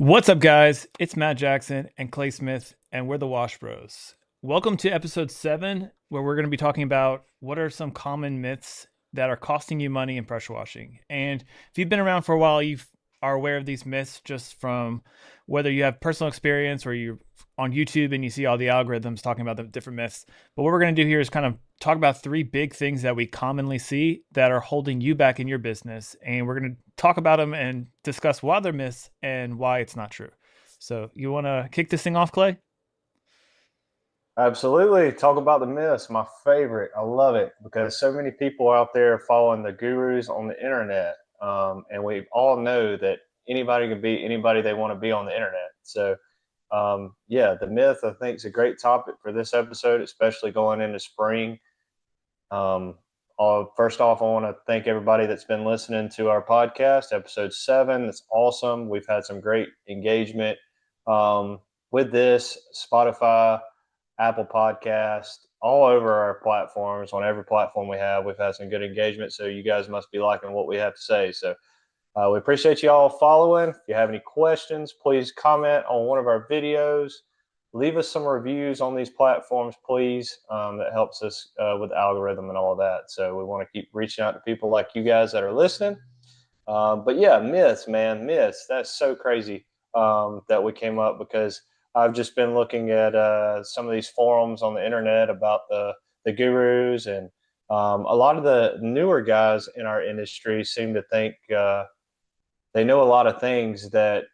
What's up, guys? It's Matt Jackson and Clay Smith, and we're the Wash Bros. Welcome to episode 7, where we're going to be talking about what are some common myths that are costing you money in pressure washing. And if you've been around for a while, you are aware of these myths just from whether you have personal experience or you're on YouTube and you see all the algorithms talking about the different myths. But what we're going to do here is kind of talk about 3 big things that we commonly see that are holding you back in your business. And we're going to talk about them and discuss why they're myths and why it's not true. So you want to kick this thing off, Clay? Absolutely. Talk about the myths, my favorite. I love it because so many people out there following the gurus on the internet. And we all know that anybody can be anybody they want to be on the internet. So, yeah, the myth, I think, is a great topic for this episode, especially going into spring. Um, First off, I want to thank everybody that's been listening to our podcast, episode 7. It's awesome. We've had some great engagement with this, Spotify, Apple Podcast, all over our platforms. On every platform we have, we've had some good engagement. So you guys must be liking what we have to say. So we appreciate you all following. If you have any questions, please comment on one of our videos. Leave us some reviews on these platforms, please. That helps us with algorithm and all of that. So we want to keep reaching out to people like you guys that are listening. But yeah, myths, man, myths. That's so crazy that we came up because I've just been looking at some of these forums on the internet about the gurus, and a lot of the newer guys in our industry seem to think they know a lot of things that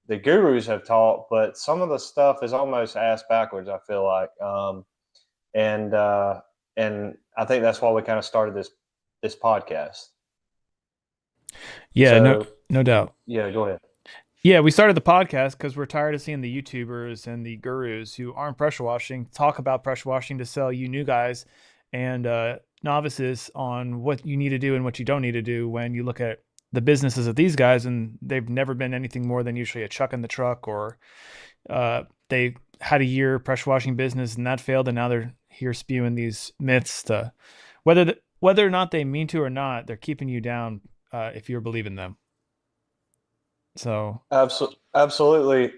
the gurus have taught, but some of the stuff is almost ass backwards, I feel like. And and I think that's why we kind of started this podcast. Yeah, no, So no doubt. yeah, go ahead. Yeah, we started the podcast because we're tired of seeing the YouTubers and the gurus who aren't pressure washing talk about pressure washing to sell you new guys and novices on what you need to do and what you don't need to do when you look at the businesses of these guys, and they've never been anything more than usually a chuck in the truck, or they had a year pressure washing business and that failed, and now they're here spewing these myths to whether or not they mean to or not, they're keeping you down if you're believing them. So Absolutely.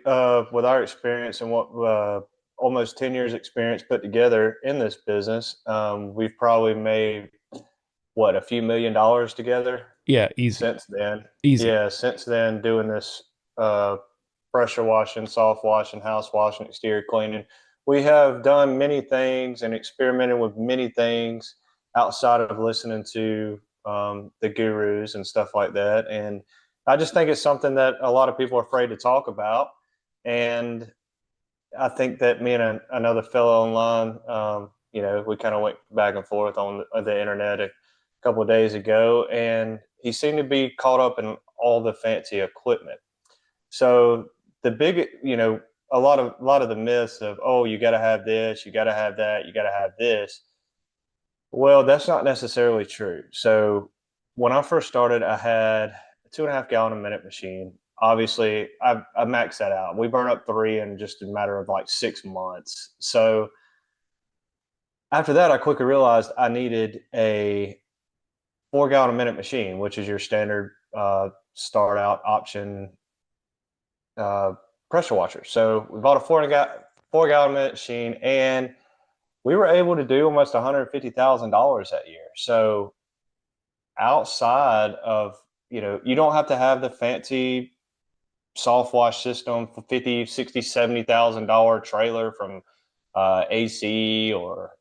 With our experience and what almost 10 years experience put together in this business, we've probably made what, a few $1 million together yeah, easy, since then. easy. Yeah, since then doing this pressure washing, soft washing, house washing, exterior cleaning. We have done many things and experimented with many things outside of listening to the gurus and stuff like that. And I just think it's something that a lot of people are afraid to talk about. And I think that me and another fellow online, we kind of went back and forth on the internet a couple of days ago, and he seemed to be caught up in all the fancy equipment. So the big, a lot of the myths of, oh, you got to have this, you got to have that, you got to have this. Well, that's not necessarily true. So when I first started, I had a 2.5 gallon a minute machine. Obviously, I maxed that out. We burned up three in just a matter of like 6 months. So after that, I quickly realized I needed a 4 gallon a minute machine, which is your standard start out option uh, pressure washer. So we bought a 4 gallon a minute machine, and we were able to do almost $150,000 that year. So outside of, you don't have to have the fancy soft wash system for 50, 60, $70,000 trailer from AC or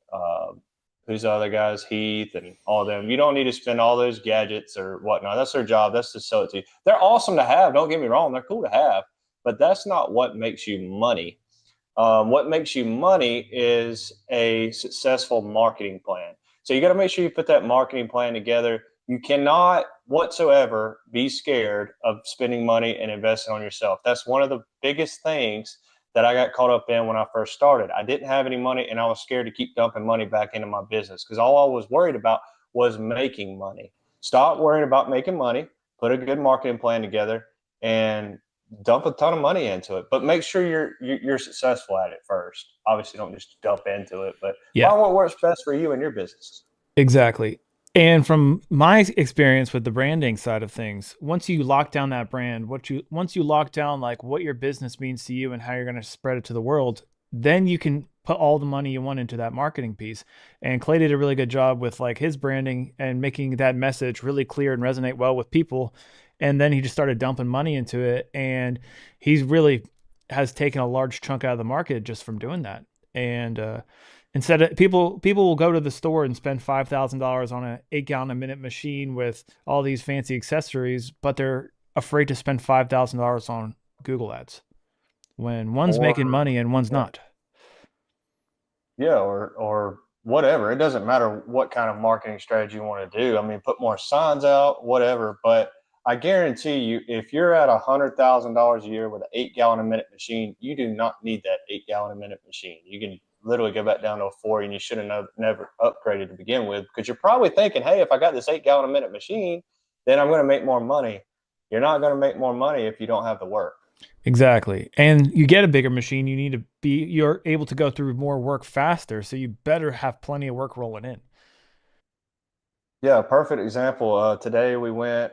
who's the other guys, Heath and all them. You don't need to spend all those gadgets or whatnot. That's their job. That's to sell it to you. They're awesome to have. Don't get me wrong. They're cool to have, but that's not what makes you money. What makes you money is a successful marketing plan. So you got to make sure you put that marketing plan together. You cannot whatsoever be scared of spending money and investing on yourself. That's one of the biggest things that I got caught up in when I first started. I didn't have any money and I was scared to keep dumping money back into my business because all I was worried about was making money. Stop worrying about making money, put a good marketing plan together, and dump a ton of money into it, but make sure you're successful at it first. Obviously, don't just dump into it, but Yeah, find what works best for you and your business. exactly. And from my experience with the branding side of things, once you lock down that brand, once you lock down like what your business means to you and how you're going to spread it to the world, then you can put all the money you want into that marketing piece. And Clay did a really good job with like his branding and making that message really clear and resonate well with people. And then he just started dumping money into it, and he's really has taken a large chunk out of the market just from doing that. And instead of people will go to the store and spend $5,000 on an 8 gallon a minute machine with all these fancy accessories, but they're afraid to spend $5,000 on Google ads when one's Or making money and one's yeah, not. yeah, or whatever. It doesn't matter what kind of marketing strategy you want to do. I mean, put more signs out, whatever. But I guarantee you, if you're at $100,000 a year with an 8 gallon a minute machine, you do not need that 8 gallon a minute machine. You can literally go back down to a four, and you should have never upgraded to begin with because you're probably thinking, hey, if I got this 8 gallon a minute machine, then I'm going to make more money. You're not going to make more money if you don't have the work. Exactly. And you get a bigger machine, you're able to go through more work faster. So you better have plenty of work rolling in. Yeah, perfect example. Today we went,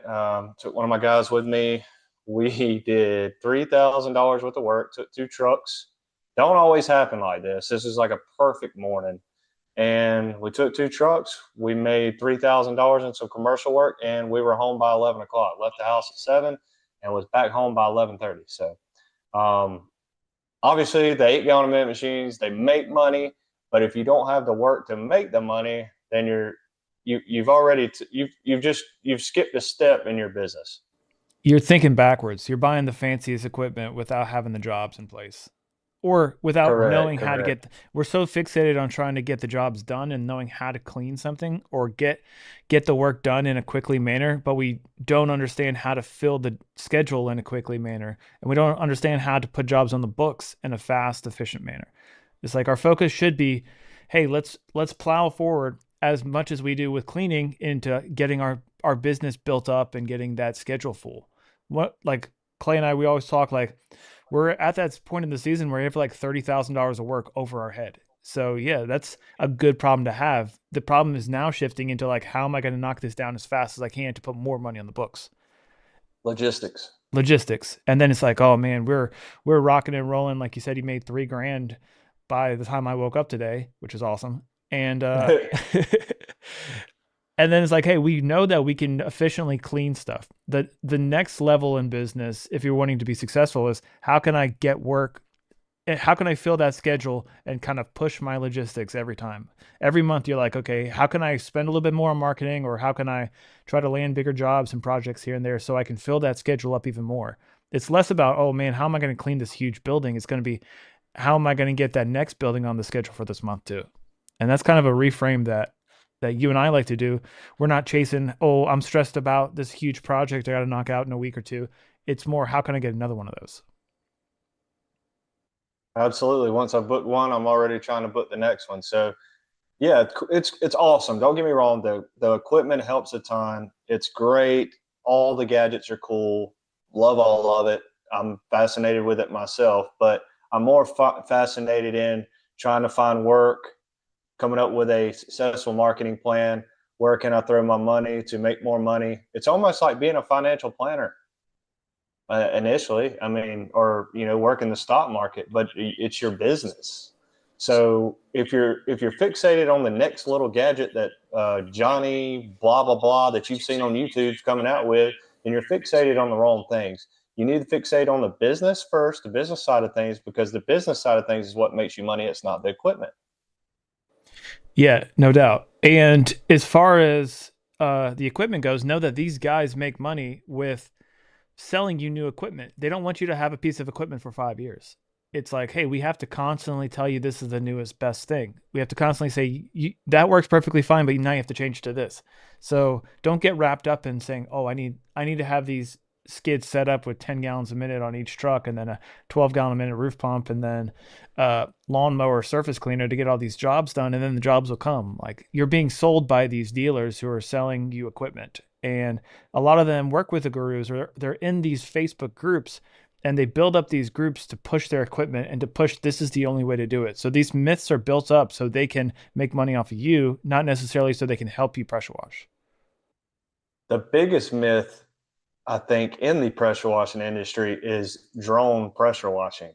took one of my guys with me. We did $3,000 worth of work, took two trucks. Don't always happen like this. This is like a perfect morning. And we took two trucks. We made $3,000 in some commercial work, and we were home by 11 o'clock. Left the house at 7 and was back home by 11:30. So, um, obviously, the 8 gallon a minute machines, they make money, but if you don't have the work to make the money, then you've already you've skipped a step in your business. You're thinking backwards. You're buying the fanciest equipment without having the jobs in place or without Correct, knowing how to correct. we're so fixated on trying to get the jobs done and knowing how to clean something or get the work done in a quickly manner, but we don't understand how to fill the schedule in a quickly manner, and we don't understand how to put jobs on the books in a fast, efficient manner. It's like our focus should be, hey, let's plow forward as much as we do with cleaning into getting our business built up and getting that schedule full. What like Clay and I, we always talk like we're at that point in the season where we have like $30,000 of work over our head. So yeah, that's a good problem to have. The problem is now shifting into like, how am I going to knock this down as fast as I can to put more money on the books? Logistics. Logistics. And then it's like, oh man, we're rocking and rolling. Like you said, you made 3 grand by the time I woke up today, which is awesome. And and then it's like, hey, we know that we can efficiently clean stuff. The next level in business, if you're wanting to be successful, is how can I get work, how can I fill that schedule and kind of push my logistics every time? Every month you're like, okay, how can I spend a little bit more on marketing, or how can I try to land bigger jobs and projects here and there so I can fill that schedule up even more? It's less about, oh man, how am I going to clean this huge building? It's going to be, how am I going to get that next building on the schedule for this month too? And that's kind of a reframe that you and I like to do. We're not chasing, oh, I'm stressed about this huge project I got to knock out in a week or two. It's more, how can I get another one of those? Absolutely. Once I book one, I'm already trying to book the next one. So Yeah, it's awesome. Don't get me wrong. The equipment helps a ton. It's great. All the gadgets are cool. Love all of it. I'm fascinated with it myself, but I'm more fascinated in trying to find work, coming up with a successful marketing plan. Where can I throw my money to make more money? It's almost like being a financial planner initially. I mean, or work in the stock market, but it's your business. So if you're fixated on the next little gadget that Johnny blah blah blah that you've seen on YouTube's coming out with, then you're fixated on the wrong things. You need to fixate on the business first, the business side of things, because the business side of things is what makes you money. It's not the equipment. Yeah, no doubt. And as far as the equipment goes, know that these guys make money with selling you new equipment. They don't want you to have a piece of equipment for 5 years. It's like, hey, we have to constantly tell you this is the newest best thing. We have to constantly say that works perfectly fine, but now you have to change to this. So don't get wrapped up in saying, oh, I need to have these skids set up with 10 gallons a minute on each truck, and then a 12-gallon a minute roof pump, and then lawnmower surface cleaner to get all these jobs done, and then the jobs will come. Like, you're being sold by these dealers who are selling you equipment, and a lot of them work with the gurus, or they're in these Facebook groups, and they build up these groups to push their equipment and to push this is the only way to do it. So these myths are built up so they can make money off of you, not necessarily so they can help you pressure wash. The biggest myth I think in the pressure washing industry is drone pressure washing.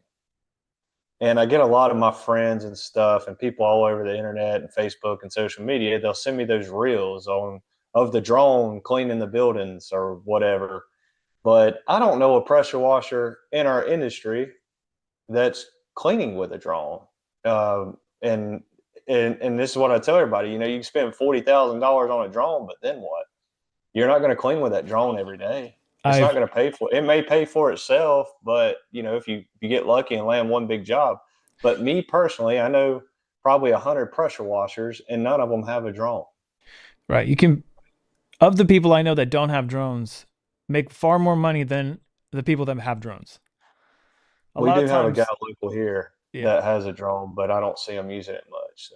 And I get a lot of my friends and stuff and people all over the internet and Facebook and social media, they'll send me those reels on of the drone cleaning the buildings or whatever. But I don't know a pressure washer in our industry that's cleaning with a drone. Um, and, and this is what I tell everybody, you can spend $40,000 on a drone, but then what? You're not going to clean with that drone every day. It's not I've going to pay for it. It may pay for itself, but if you get lucky and land one big job. But me personally, I know probably 100 pressure washers, and none of them have a drone. right. You can Of the people I know that don't have drones, make far more money than the people that have drones. A We lot of do have a guy times, local here yeah, that has a drone, but I don't see him using it much. So.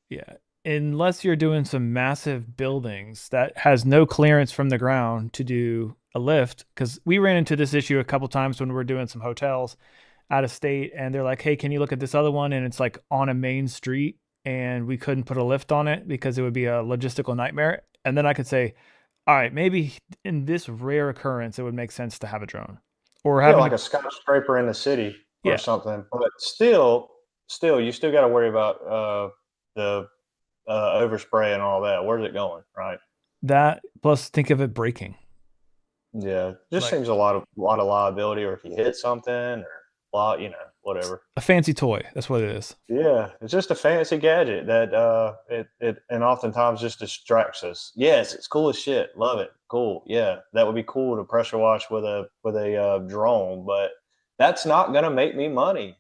yeah. Unless you're doing some massive buildings that has no clearance from the ground to do a lift, because we ran into this issue a couple times when we were doing some hotels out of state, and they're like, "Hey, can you look at this other one?" And it's like on a main street, and we couldn't put a lift on it because it would be a logistical nightmare. And then I could say, all right, maybe in this rare occurrence, it would make sense to have a drone or Yeah, having like a, a skyscraper in the city or yeah, something. But still, you still got to worry about the overspray and all that. Where's it going, right? that plus think of it breaking. Yeah, just Like seems a lot of liability, or if you hit something, or whatever. a fancy toy. That's what it is. Yeah, it's just a fancy gadget that it and oftentimes just distracts us. Yes, it's cool as shit. Love it. Cool. Yeah, that would be cool to pressure wash with a drone, but that's not gonna make me money.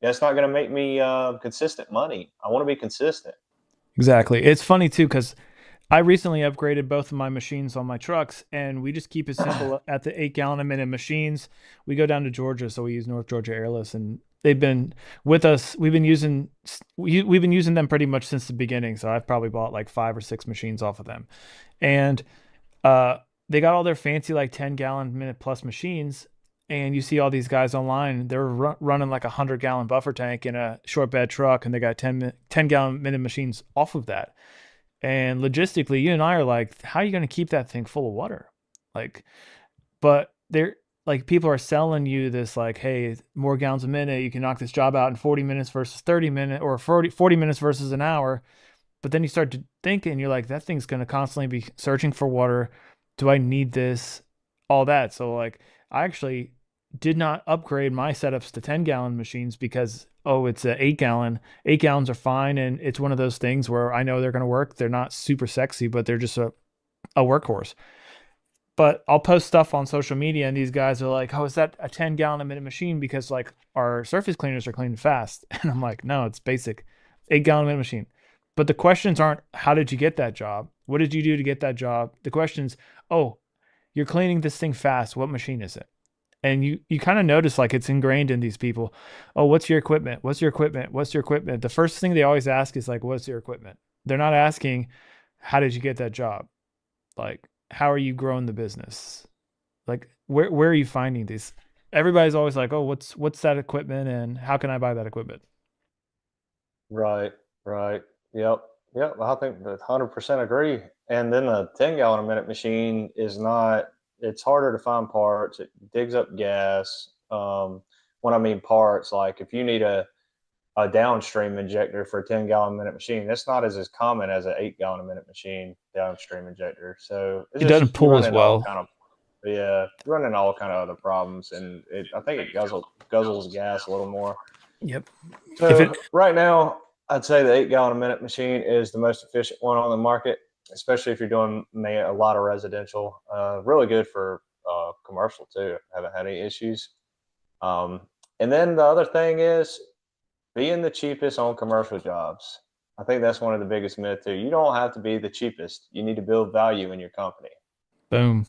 That's not gonna make me consistent money. I want to be consistent. Exactly. It's funny too because I recently upgraded both of my machines on my trucks, and we just keep it simple at the 8 gallon a minute machines. We go down to Georgia, so we use North Georgia Airless, and they've been with us. We've been using them pretty much since the beginning. So I've probably bought like 5 or 6 machines off of them, and uh, they got all their fancy like 10 gallon minute plus machines. And you see all these guys online, they're running like 100 gallon buffer tank in a short bed truck, and they got 10 gallon minute machines off of that. And logistically, you and I are like, how are you going to keep that thing full of water? Like, but they're like, people are selling you this, like, hey, more gallons a minute. You can knock this job out in 40 minutes versus 30 minutes, or 40 minutes versus an hour. But then you start to think, and you're like, that thing's going to constantly be searching for water. Do I need this? All that. So, like, I actually did not upgrade my setups to 10 gallon machines because, oh, it's a 8 gallon. 8 gallons are fine. And it's one of those things where I know they're going to work. They're not super sexy, but they're just a workhorse. But I'll post stuff on social media, and these guys are like, oh, is that a 10 gallon a minute machine? Because, like, our surface cleaners are cleaning fast. And I'm like, no, it's basic 8 gallon a minute machine. But the questions aren't, how did you get that job? What did you do to get that job? The questions, oh, you're cleaning this thing fast. What machine is it? And you kind of notice, like, it's ingrained in these people. Oh, what's your equipment? What's your equipment? What's your equipment? The first thing they always ask is like, what's your equipment? They're not asking, how did you get that job? Like, how are you growing the business? Like, where are you finding these? Everybody's always like, oh, what's that equipment and how can I buy that equipment? Right, right. Yep, yep. I think that 100% agree. And then the 10 gallon a minute machine is not. It's harder to find parts. It digs up gas. When I mean parts, like if you need a downstream injector for a 10 gallon a minute machine, that's not as common as an 8 gallon a minute machine downstream injector. So it's It doesn't just you pull run as into all well. kind of yeah, running all kind of other problems, and I think it guzzles gas a little more. Yep. If it So right now, I'd say the 8 gallon a minute machine is the most efficient one on the market, especially if you're doing a lot of residential. Really good for commercial too. Haven't had any issues. Um, and then the other thing is being the cheapest on commercial jobs. I think that's one of the biggest myths too. You don't have to be the cheapest. You need to build value in your company. boom.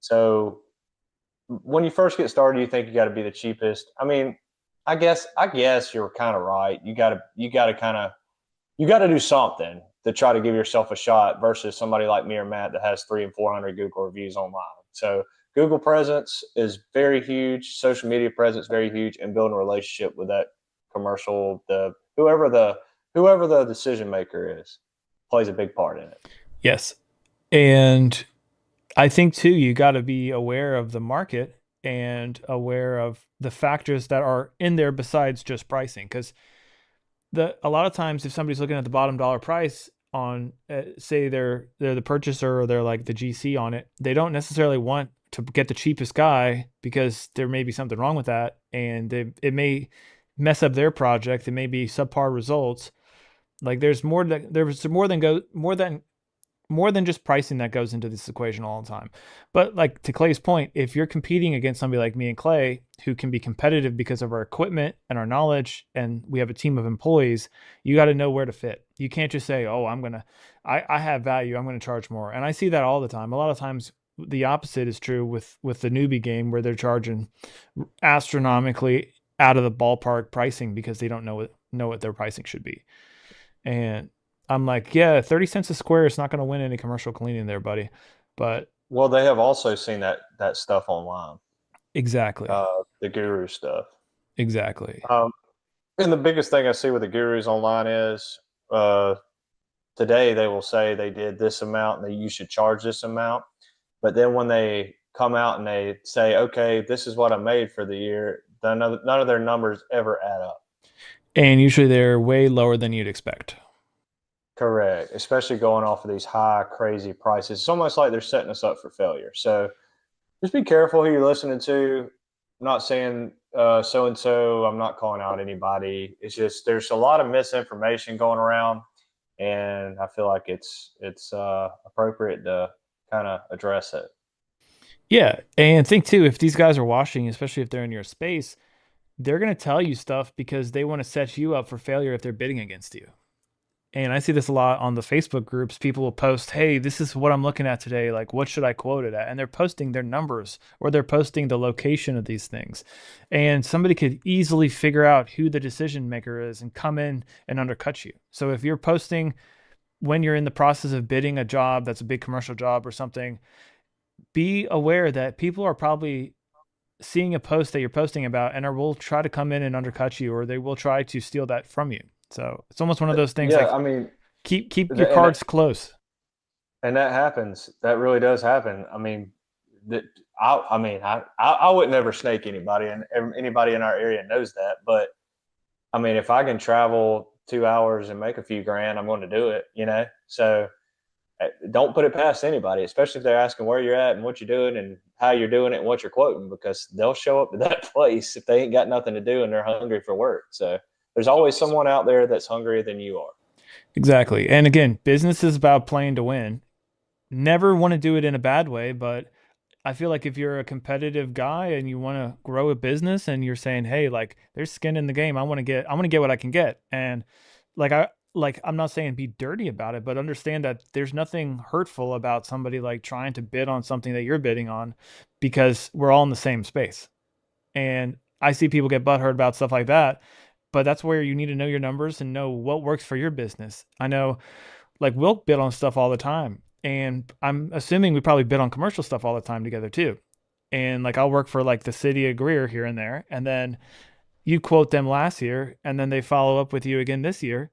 So when you first get started, you think you got to be the cheapest. I mean, I guess you're kind of right. You got to kind of you got to do something to try to give yourself a shot versus somebody like me or Matt that has 300 and 400 Google reviews online. So Google presence is very huge. Social media presence very huge, and building a relationship with that commercial, the whoever the decision maker is, plays a big part in it. Yes. And I think too, you got to be aware of the market and aware of the factors that are in there besides just pricing. Because the a lot of times, if somebody's looking at the bottom dollar price on, say they're the purchaser or they're like the GC on it, they don't necessarily want to get the cheapest guy because there may be something wrong with that, and it may mess up their project. It may be subpar results. Like there's more than just pricing that goes into this equation all the time. But like to Clay's point, if you're competing against somebody like me and Clay, who can be competitive because of our equipment and our knowledge, and we have a team of employees, you got to know where to fit. You can't just say, oh, I have value, I'm going to charge more. And I see that all the time. A lot of times the opposite is true with the newbie game where they're charging astronomically out of the ballpark pricing because they don't know what their pricing should be. And I'm like, yeah, 30 cents a square is not going to win any commercial cleaning there, buddy. But Well, they have also seen that stuff online, exactly. the guru stuff. Exactly. Um, and the biggest thing I see with the gurus online is uh, today they will say they did this amount and that you should charge this amount. But then when they come out and they say, okay, this is what I made for the year, none of their numbers ever add up. And usually they're way lower than you'd expect. Correct. Especially going off of these high, crazy prices. It's almost like they're setting us up for failure. So just be careful who you're listening to. I'm not saying so and so. I'm not calling out anybody. It's just there's a lot of misinformation going around, and I feel like it's appropriate to kind of address it. Yeah. And think too, if these guys are washing, especially if they're in your space, they're going to tell you stuff because they want to set you up for failure if they're bidding against you. And I see this a lot on the Facebook groups. People will post, "Hey, this is what I'm looking at today. Like, what should I quote it at?" And they're posting their numbers or they're posting the location of these things. And somebody could easily figure out who the decision maker is and come in and undercut you. So if you're posting when you're in the process of bidding a job that's a big commercial job or something, be aware that people are probably seeing a post that you're posting about and will try to come in and undercut you or they will try to steal that from you. So it's almost one of those things Yeah, like I mean, keep your and cards close. and that happens. That really does happen. I mean, that I would never snake anybody, and anybody in our area knows that. But I mean, if I can travel 2 hours and make a few grand, I'm going to do it. So don't put it past anybody, especially if they're asking where you're at and what you're doing and how you're doing it and what you're quoting, because they'll show up to that place if they ain't got nothing to do and they're hungry for work. So there's always someone out there that's hungrier than you are. Exactly. And again, business is about playing to win. Never want to do it in a bad way, but I feel like if you're a competitive guy and you want to grow a business and you're saying, "Hey, like there's skin in the game. I want to get what I can get." And I'm not saying be dirty about it, but understand that there's nothing hurtful about somebody like trying to bid on something that you're bidding on because we're all in the same space. And I see people get butthurt about stuff like that. but that's where you need to know your numbers and know what works for your business. I know like we'll bid on stuff all the time. And I'm assuming we probably bid on commercial stuff all the time together too. And like I'll work for like the city of Greer here and there. And then you quote them last year and then they follow up with you again this year.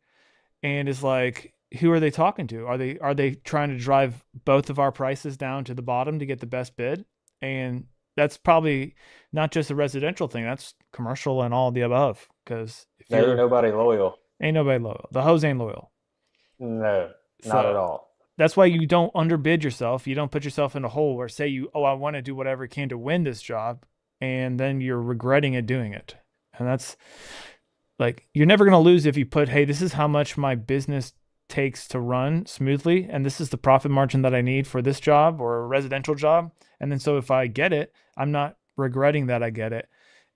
And it's like, who are they talking to? Are they trying to drive both of our prices down to the bottom to get the best bid? And that's probably not just a residential thing, that's commercial and all of the above. Because if There ain't you're nobody loyal. ain't nobody loyal. The hose ain't loyal. No, not at So all. that's why you don't underbid yourself. You don't put yourself in a hole where say you, oh, I want to do whatever I can to win this job, and then you're regretting it doing it. And that's like you're never going to lose if you put, hey, this is how much my business takes to run smoothly, and this is the profit margin that I need for this job or a residential job. And then so if I get it, I'm not regretting that I get it.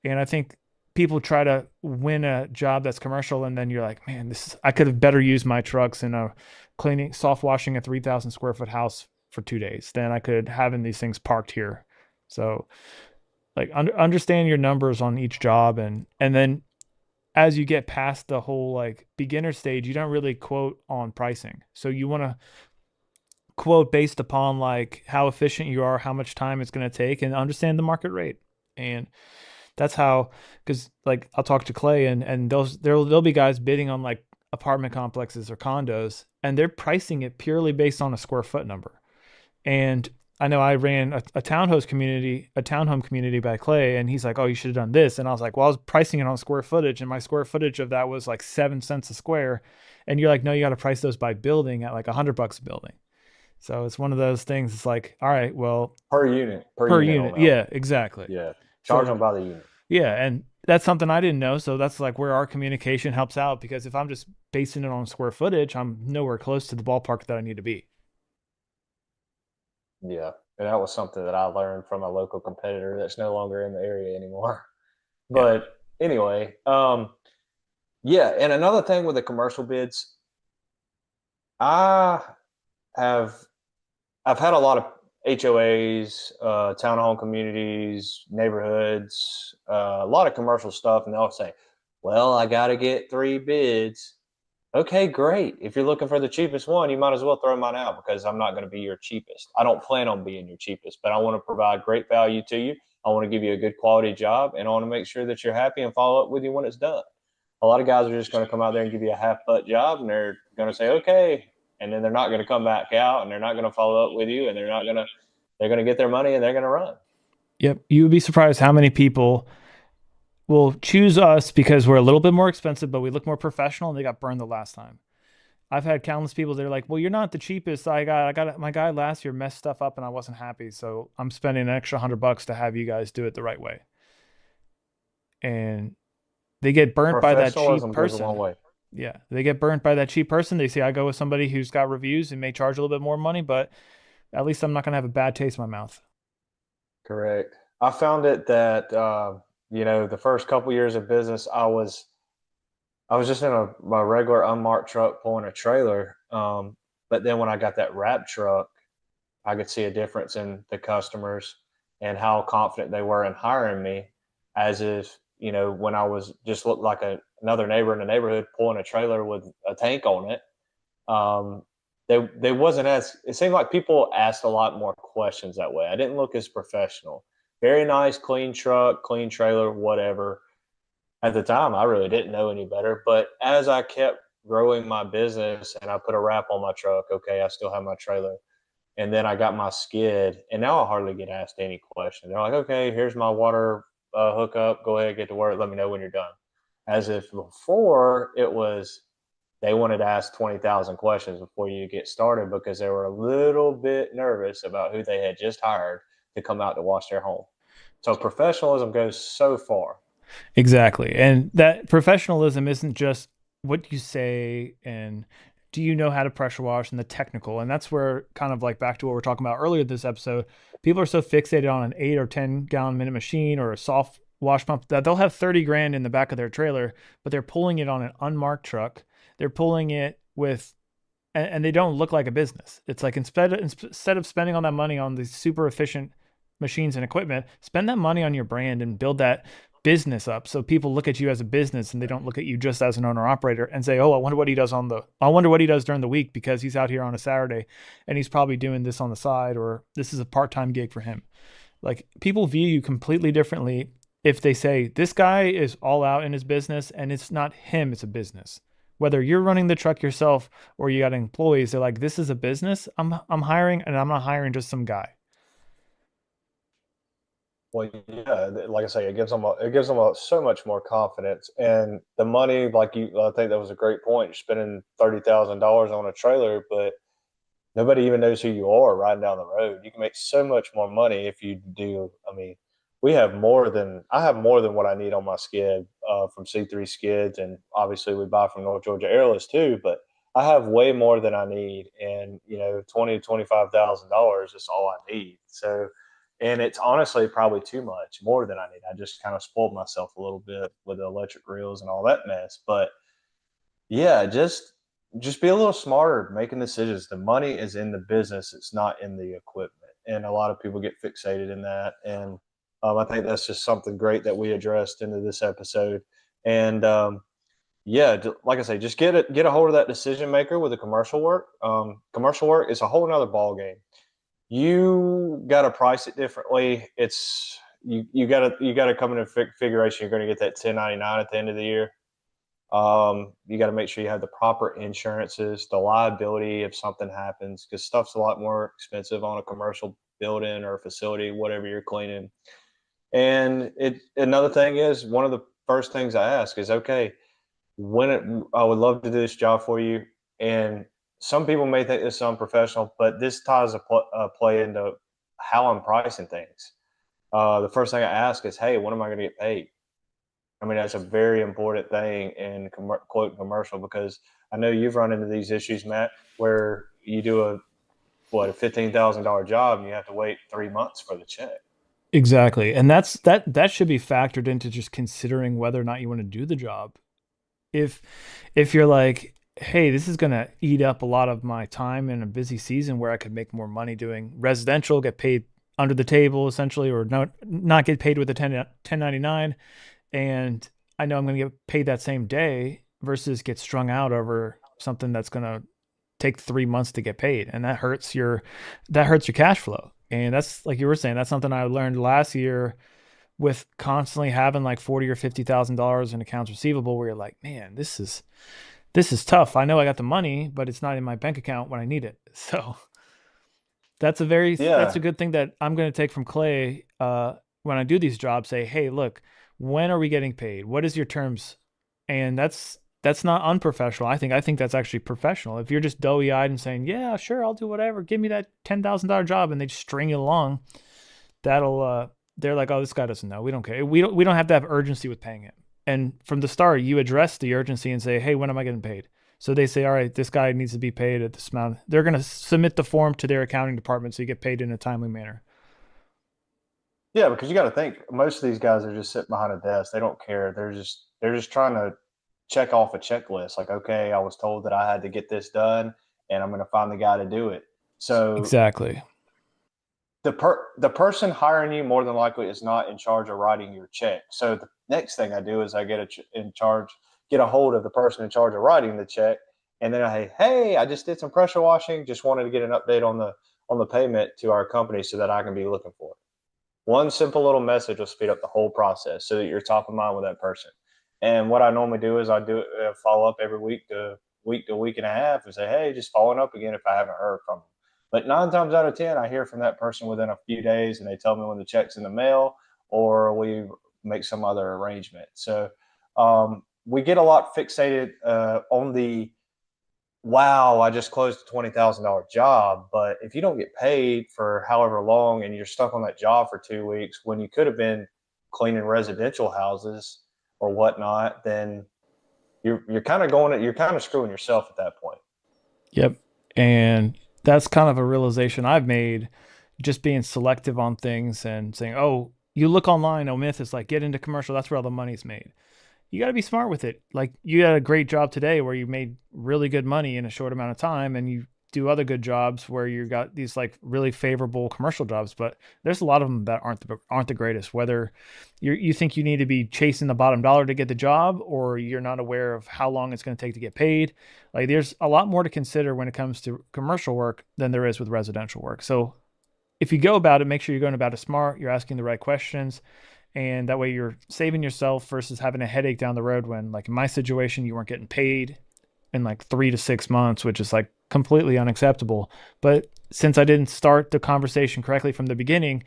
And I think people try to win a job that's commercial and then you're like, man, this is, I could have better used my trucks in a cleaning, soft washing a 3,000 square foot house for 2 days than I could having these things parked here. So like understand your numbers on each job, and then as you get past the whole like beginner stage, you don't really quote on pricing. So you want to quote based upon like how efficient you are, how much time it's going to take, and understand the market rate. And that's how, because like I'll talk to Clay, and there'll be guys bidding on like apartment complexes or condos, and they're pricing it purely based on a square foot number. And I know I ran a townhome community by Clay, and he's like, "Oh, you should have done this." And I was like, "Well, I was pricing it on square footage, and my square footage of that was like 7 cents a square." And you're like, "No, you got to price those by building at like $100 a building." So it's one of those things. It's like, all right, well, Per per unit on unit, that one. yeah, exactly. Yeah, charge So them by the unit. yeah, and that's something I didn't know. So that's like where our communication helps out, because if I'm just basing it on square footage, I'm nowhere close to the ballpark that I need to be. Yeah, and that was something that I learned from a local competitor that's no longer in the area anymore. Yeah. But anyway, yeah, and another thing with the commercial bids, I have I've had a lot of HOAs, townhome communities, neighborhoods, a lot of commercial stuff, and they'll say, "Well, I got to get 3 bids." Okay, great. If you're looking for the cheapest one, you might as well throw mine out because I'm not going to be your cheapest. I don't plan on being your cheapest, but I want to provide great value to you. I want to give you a good quality job, and I want to make sure that you're happy and follow up with you when it's done. A lot of guys are just going to come out there and give you a half butt job, and they're going to say, okay, and then they're not going to come back out, and they're not going to follow up with you, and they're going to get their money and they're going to run. Yep. You would be surprised how many people will choose us because we're a little bit more expensive, but we look more professional, and they got burned the last time. I've had countless people that are like, "Well, you're not the cheapest. I got my guy last year messed stuff up, and I wasn't happy, so I'm spending an extra $100 to have you guys do it the right way." And they get burnt by that cheap Professionalism goes a long person. way. Yeah, they get burnt by that cheap person. They say, "I go with somebody who's got reviews and may charge a little bit more money, but at least I'm not gonna have a bad taste in my mouth." Correct. I found it that the first couple years of business, I was just in my regular unmarked truck pulling a trailer. But then when I got that wrap truck, I could see a difference in the customers and how confident they were in hiring me, as if when I was just looked like another neighbor in the neighborhood pulling a trailer with a tank on it. Um, they wasn't as it seemed like people asked a lot more questions that way. I didn't look as professional. Very nice, clean truck, clean trailer, whatever. At the time, I really didn't know any better. But as I kept growing my business and I put a wrap on my truck, okay, I still have my trailer. And then I got my skid, and now I hardly get asked any question. They're like, okay, here's my water hookup. Go ahead, get to work. Let me know when you're done. As if before it was they wanted to ask 20,000 questions before you get started because they were a little bit nervous about who they had just hired to come out to wash their home. So professionalism goes so far. Exactly. And that professionalism isn't just what you say and do you know how to pressure wash and the technical. And that's where kind of like back to what we are talking about earlier this episode, people are so fixated on an 8 or 10 gallon minute machine or a soft wash pump that they'll have 30 grand in the back of their trailer, but they're pulling it on an unmarked truck. They're pulling it with and they don't look like a business. It's like instead of spending all that money on these super efficient machines and equipment, spend that money on your brand and build that business up. So people look at you as a business and they don't look at you just as an owner operator and say, "Oh, I wonder what he does during the week because he's out here on a Saturday and he's probably doing this on the side or this is a part-time gig for him." Like people view you completely differently if they say this guy is all out in his business and it's not him, it's a business. Whether you're running the truck yourself or you got employees, they're like, "This is a business. I'm hiring and I'm not hiring just some guy." Well, yeah, like I say, it gives them so much more confidence, and the money, I think that was a great point. You're spending $30,000 on a trailer, but nobody even knows who you are riding down the road. You can make so much more money if you do. I mean, I have more than what I need on my skid from C3 Skids, and obviously we buy from North Georgia Airless too. But I have way more than I need, and $20,000 to $25,000 is all I need. So, and it's honestly probably too much, more than I need. I just kind of spoiled myself a little bit with the electric reels and all that mess, but yeah, just be a little smarter making decisions. The money is in the business, it's not in the equipment. And a lot of people get fixated in that. And I think that's just something great that we addressed into this episode. And yeah, like I say, just get a hold of that decision maker with the commercial work. Commercial work is a whole nother ball game. You got to price it differently. You got to come in a figuration. You're going to get that 1099 at the end of the year. You got to make sure you have the proper insurances, the liability if something happens, because stuff's a lot more expensive on a commercial building or facility, whatever you're cleaning. And another thing is one of the first things I ask is, okay, I would love to do this job for you, and some people may think this is unprofessional, but this ties a play into how I'm pricing things. The first thing I ask is, hey, when am I going to get paid? I mean, that's a very important thing in quote commercial, because I know you've run into these issues, Matt, where you do a $15,000 job and you have to wait 3 months for the check. Exactly. And that should be factored into just considering whether or not you want to do the job. If if you're like, hey, this is gonna eat up a lot of my time in a busy season where I could make more money doing residential, get paid under the table essentially, or not get paid with a 1099, and I know I'm gonna get paid that same day versus get strung out over something that's gonna take 3 months to get paid, and that hurts your cash flow. And that's like you were saying, that's something I learned last year with constantly having like 40 or $50,000 in accounts receivable where you're like, man, this is tough. I know I got the money, but it's not in my bank account when I need it. So that's a Yeah, good thing that I'm going to take from Clay when I do these jobs. Say, hey, look, when are we getting paid? What is your terms? And that's not unprofessional. I think that's actually professional. If you're just doughy eyed and saying, yeah, sure, I'll do whatever, give me that $10,000 job, and they just string you along, that'll they're like, oh, this guy doesn't know. We don't care. We don't have to have urgency with paying him. And from the start, you address the urgency and say, hey, when am I getting paid? So they say, all right, this guy needs to be paid at this amount. They're going to submit the form to their accounting department so you get paid in a timely manner. yeah, because you got to think most of these guys are just sitting behind a desk. They don't care. They're just trying to check off a checklist. Like, okay, I was told that I had to get this done, and I'm going to find the guy to do it. So Exactly. the person hiring you more than likely is not in charge of writing your check. So the next thing I do is I get a hold of the person in charge of writing the check, and then hey, I just did some pressure washing. Just wanted to get an update on the payment to our company so that I can be looking for it. One simple little message will speed up the whole process so that you're top of mind with that person. And what I normally do is I do follow up every week and a half and say, hey, just following up again if I haven't heard from them. But 9 times out of 10, I hear from that person within a few days and they tell me when the check's in the mail or we make some other arrangement. So we get a lot fixated on the wow, I just closed a $20,000 job. But if you don't get paid for however long and you're stuck on that job for 2 weeks when you could have been cleaning residential houses or whatnot, then you're kind of screwing yourself at that point. Yep. And that's kind of a realization I've made just being selective on things and saying, oh, you look online, Myth is like, get into commercial. That's where all the money's made. You got to be smart with it. Like you had a great job today where you made really good money in a short amount of time and you do other good jobs where you got these like really favorable commercial jobs, but there's a lot of them that aren't the greatest. Whether you think you need to be chasing the bottom dollar to get the job, or you're not aware of how long it's going to take to get paid. Like there's a lot more to consider when it comes to commercial work than there is with residential work. So if you go about it, make sure you're going about it smart. You're asking the right questions, and that way you're saving yourself versus having a headache down the road when, like in my situation, you weren't getting paid in like 3 to 6 months, which is like completely unacceptable. But since I didn't start the conversation correctly from the beginning,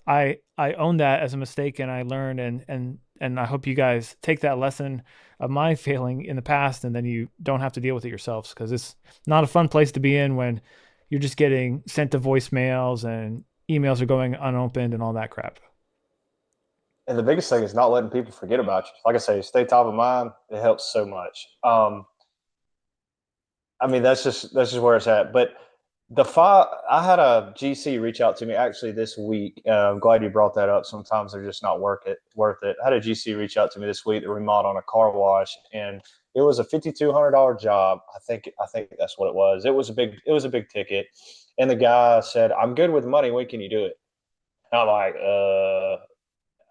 I own that as a mistake, and I learned, and I hope you guys take that lesson of my failing in the past, and then you don't have to deal with it yourselves, because it's not a fun place to be in when you're just getting sent to voicemails and emails are going unopened and all that crap. And the biggest thing is not letting people forget about you. Like I say, stay top of mind. It helps so much. I mean, that's just where it's at. But I had a GC reach out to me actually this week. I'm glad you brought that up. Sometimes they're just not worth it. I had a GC reach out to me this week to remodel on a car wash, and it was a $5,200 job. I think that's what it was. It was a big ticket, and the guy said, "I'm good with money. When can you do it?" And I'm like,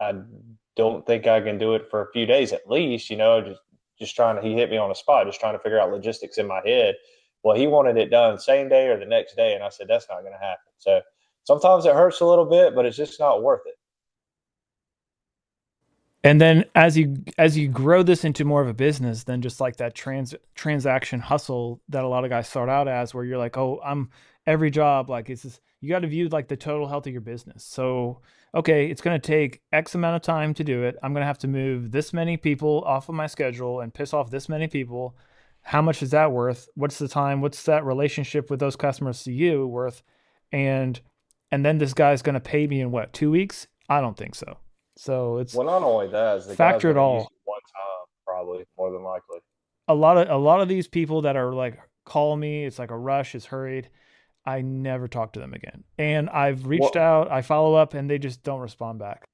I don't think I can do it for a few days at least. Just trying to. He hit me on the spot, just trying to figure out logistics in my head. Well, he wanted it done same day or the next day, and I said that's not going to happen. So sometimes it hurts a little bit, but it's just not worth it. And then as you grow this into more of a business than just like that transaction hustle that a lot of guys start out as, where you're like, oh, I'm every job, like it's just, you got to view like the total health of your business. So okay, it's going to take X amount of time to do it. I'm going to have to move this many people off of my schedule and piss off this many people. How much is that worth? What's the time? What's that relationship with those customers to you worth? And and then this guy's going to pay me in what, 2 weeks? I don't think so. So it's Well, not only that, is the guy's factor it going to use all. you one time, probably more than likely. A lot of these people that are like call me, it's like a rush, it's hurried. I never talk to them again. And I've reached Well, out, I follow up, and they just don't respond back.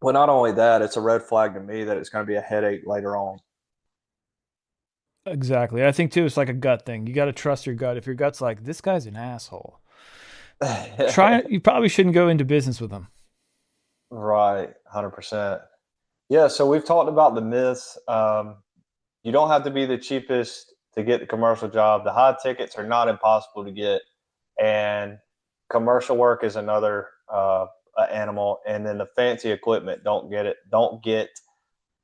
well, not only that, it's a red flag to me that it's going to be a headache later on. Exactly. I think too, it's like a gut thing. You got to trust your gut. If your gut's like, this guy's an asshole, you probably shouldn't go into business with them. Right, 100%. Yeah, so we've talked about the myths. You don't have to be the cheapest to get the commercial job. The high tickets are not impossible to get, and commercial work is another animal. And then the fancy equipment, don't get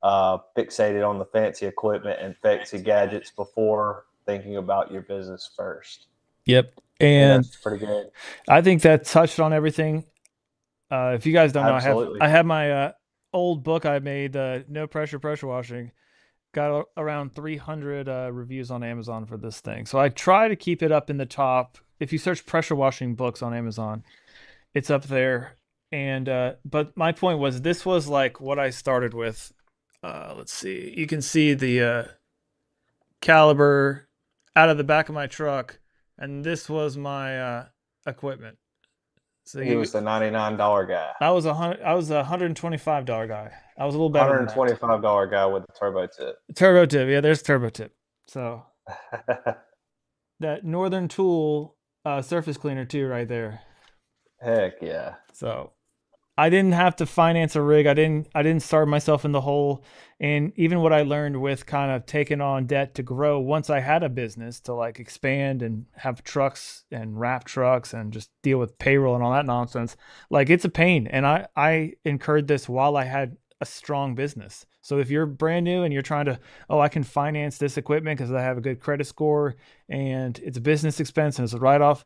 fixated on the fancy equipment and fancy gadgets before thinking about your business first. Yep. I think And that's pretty good. I think that touched on everything. If you guys don't know, I Absolutely. have my old book I made, No Pressure Pressure Washing. Got around 300 reviews on Amazon for this thing. So I try to keep it up in the top. If you search pressure washing books on Amazon, it's up there. And but my point was, this was like what I started with. Let's see. You can see the caliber out of the back of my truck, and this was my equipment. So He you was the $99 guy, I was $125 guy. I was a little better than that. $125 guy with the turbo tip. Turbo tip, yeah, there's turbo tip. So that Northern Tool surface cleaner too, right there. Heck yeah. So I didn't have to finance a rig. I didn't start myself in the hole. And even what I learned with kind of taking on debt to grow once I had a business to like expand and have trucks and wrap trucks and just deal with payroll and all that nonsense, like it's a pain. And I incurred this while I had a strong business. So if you're brand new and you're trying to, oh, I can finance this equipment because I have a good credit score and it's a business expense and it's a write off,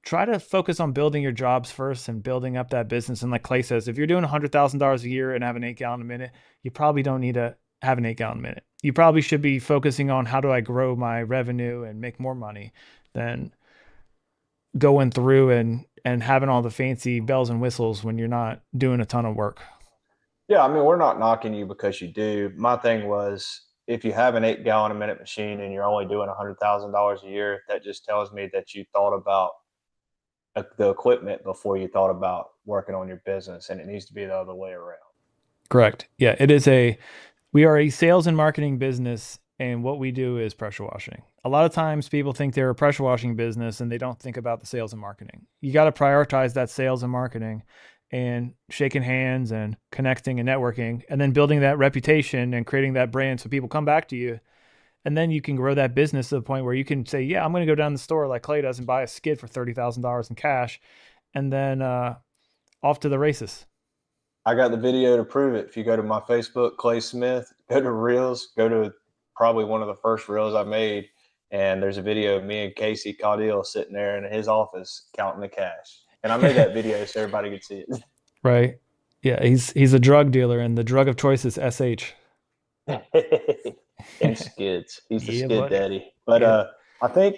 try to focus on building your jobs first and building up that business. And like Clay says, if you're doing $100,000 a year and have an 8 gallon a minute, you probably don't need to have an 8 gallon a minute. You probably should be focusing on how do I grow my revenue and make more money than going through and having all the fancy bells and whistles when you're not doing a ton of work. Yeah, I mean, we're not knocking you because you do. My thing was if you have an 8 gallon a minute machine and you're only doing $100,000 a year, that just tells me that you thought about the equipment before you thought about working on your business, and it needs to be the other way around. Correct. Yeah, we are a sales and marketing business, and what we do is pressure washing. a lot of times people think they're a pressure washing business and they don't think about the sales and marketing. You got to prioritize that sales and marketing and shaking hands and connecting and networking and then building that reputation and creating that brand so people come back to you. And then you can grow that business to the point where you can say, yeah, I'm going to go down the store like Clay does and buy a skid for $30,000 in cash. And then off to the races. I got the video to prove it. If you go to my Facebook, Clay Smith, go to Reels, go to probably one of the first Reels I made, and there's a video of me and Casey Caudill sitting there in his office counting the cash. And I made that video so everybody could see it. Right. Yeah, he's a drug dealer and the drug of choice is SH. And skids. He's the Yeah, skid buddy. daddy. But Yep. I think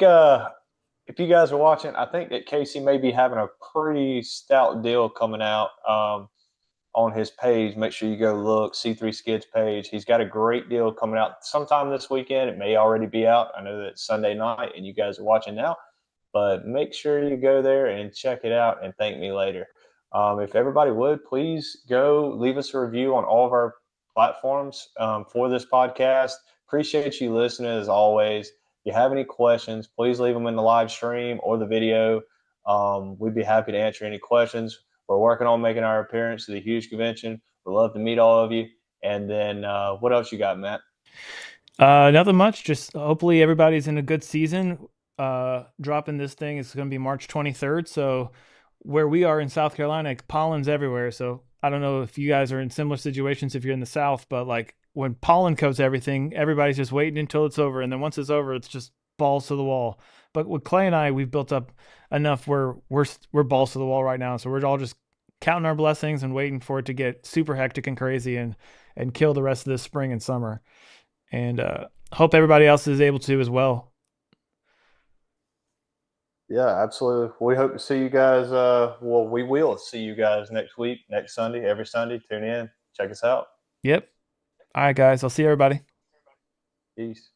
if you guys are watching, I think that Casey may be having a pretty stout deal coming out on his page. Make sure you go look, C3 Skids page. He's got a great deal coming out sometime this weekend. It may already be out. I know that it's Sunday night and you guys are watching now, but make sure you go there and check it out and thank me later. If everybody would, please go leave us a review on all of our platforms for this podcast. Appreciate you listening as always. If you have any questions, please leave them in the live stream or the video. We'd be happy to answer any questions. We're working on making our appearance to the huge convention. We'd love to meet all of you. And then what else you got, Matt? Nothing much. Just hopefully everybody's in a good season. Dropping this thing is going to be March 23rd. So where we are in South Carolina, pollen's everywhere. So I don't know if you guys are in similar situations if you're in the South, but like when pollen coats everything, everybody's just waiting until it's over. And then once it's over, it's just balls to the wall. But with Clay and I, we've built up enough where we're balls to the wall right now. So we're all just counting our blessings and waiting for it to get super hectic and crazy and kill the rest of this spring and summer. And hope everybody else is able to as well. Yeah, absolutely. We hope to see you guys. Well, we will see you guys next week, next Sunday, every Sunday. Tune in, check us out. Yep. All right, guys. I'll see everybody. Peace.